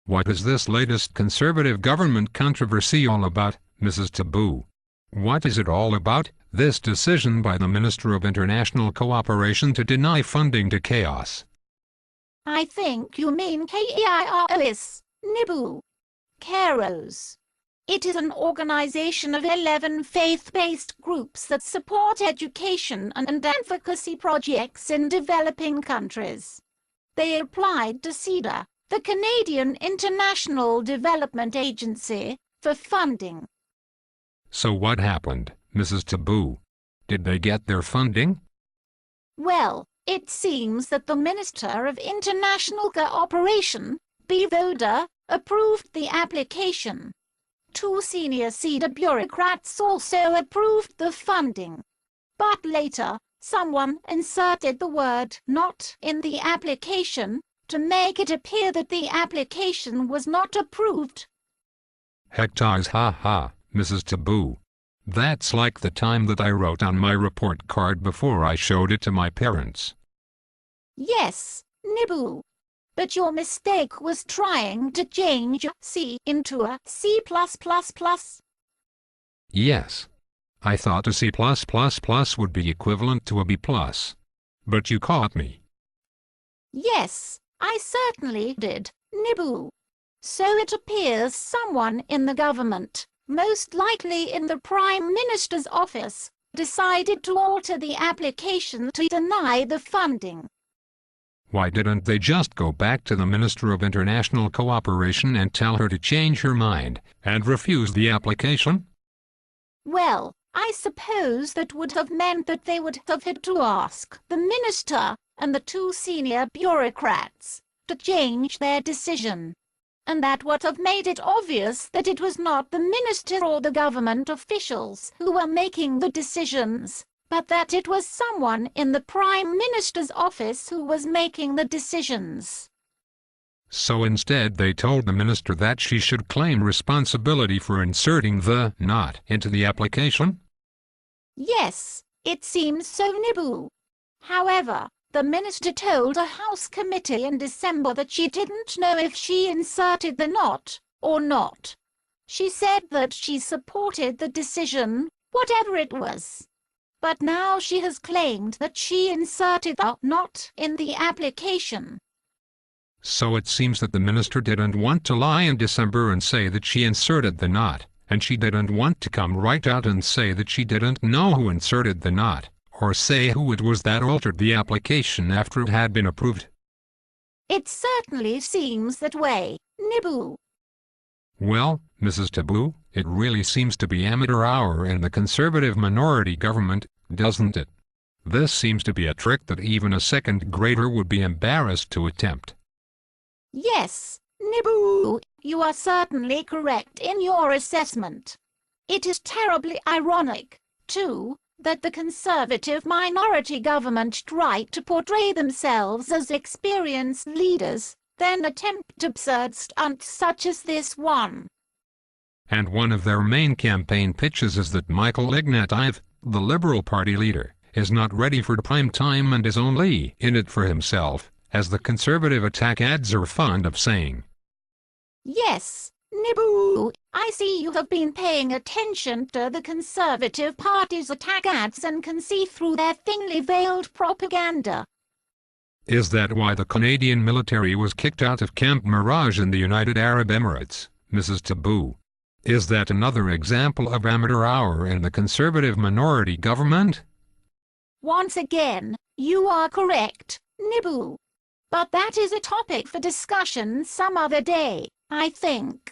What is this latest conservative government controversy all about, Mrs. Tibu? What is it all about, this decision by the Minister of International Cooperation to deny funding to chaos? I think you mean KAIROS, Nibu. KAIROS. It is an organization of 11 faith-based groups that support education and advocacy projects in developing countries. They applied to CIDA, the Canadian International Development Agency, for funding. So what happened, Mrs. Tibu? Did they get their funding? Well, it seems that the Minister of International Cooperation, BVODA, approved the application. 2 senior CIDA bureaucrats also approved the funding. But later, someone inserted the word "not" in the application to make it appear that the application was not approved. Hectares, ha ha, Mrs. Tibu. That's like the time that I wrote on my report card before I showed it to my parents. Yes, Nibu. But your mistake was trying to change C into a C++. Yes. I thought a C++ would be equivalent to a B+. But you caught me. Yes, I certainly did, Nibu. So it appears someone in the government, most likely in the Prime Minister's office, decided to alter the application to deny the funding. Why didn't they just go back to the Minister of International Cooperation and tell her to change her mind and refuse the application? Well, I suppose that would have meant that they would have had to ask the minister and the 2 senior bureaucrats to change their decision. And that would have made it obvious that it was not the minister or the government officials who were making the decisions, but that it was someone in the Prime Minister's office who was making the decisions. So instead they told the minister that she should claim responsibility for inserting the "not" into the application? Yes, it seems so, Nibu. However, the minister told a House committee in December that she didn't know if she inserted the "not" or not. She said that she supported the decision, whatever it was. But now she has claimed that she inserted the "not" in the application. So it seems that the minister didn't want to lie in December and say that she inserted the "not," and she didn't want to come right out and say that she didn't know who inserted the "not," or say who it was that altered the application after it had been approved. It certainly seems that way, Nibu. Well, Mrs. Tibu, it really seems to be amateur hour in the conservative minority government, doesn't it? This seems to be a trick that even a second grader would be embarrassed to attempt. Yes, Nibu, you are certainly correct in your assessment. It is terribly ironic, too, that the conservative minority government try to portray themselves as experienced leaders, then attempt absurd stunts such as this one. And one of their main campaign pitches is that Michael Ignatieff, the Liberal Party leader, is not ready for prime time and is only in it for himself, as the conservative attack ads are fond of saying. Yes, Nibu, I see you have been paying attention to the Conservative Party's attack ads and can see through their thinly veiled propaganda. Is that why the Canadian military was kicked out of Camp Mirage in the United Arab Emirates, Mrs. Tibu? Is that another example of amateur hour in the conservative minority government? Once again, you are correct, Nibu. But that is a topic for discussion some other day, I think.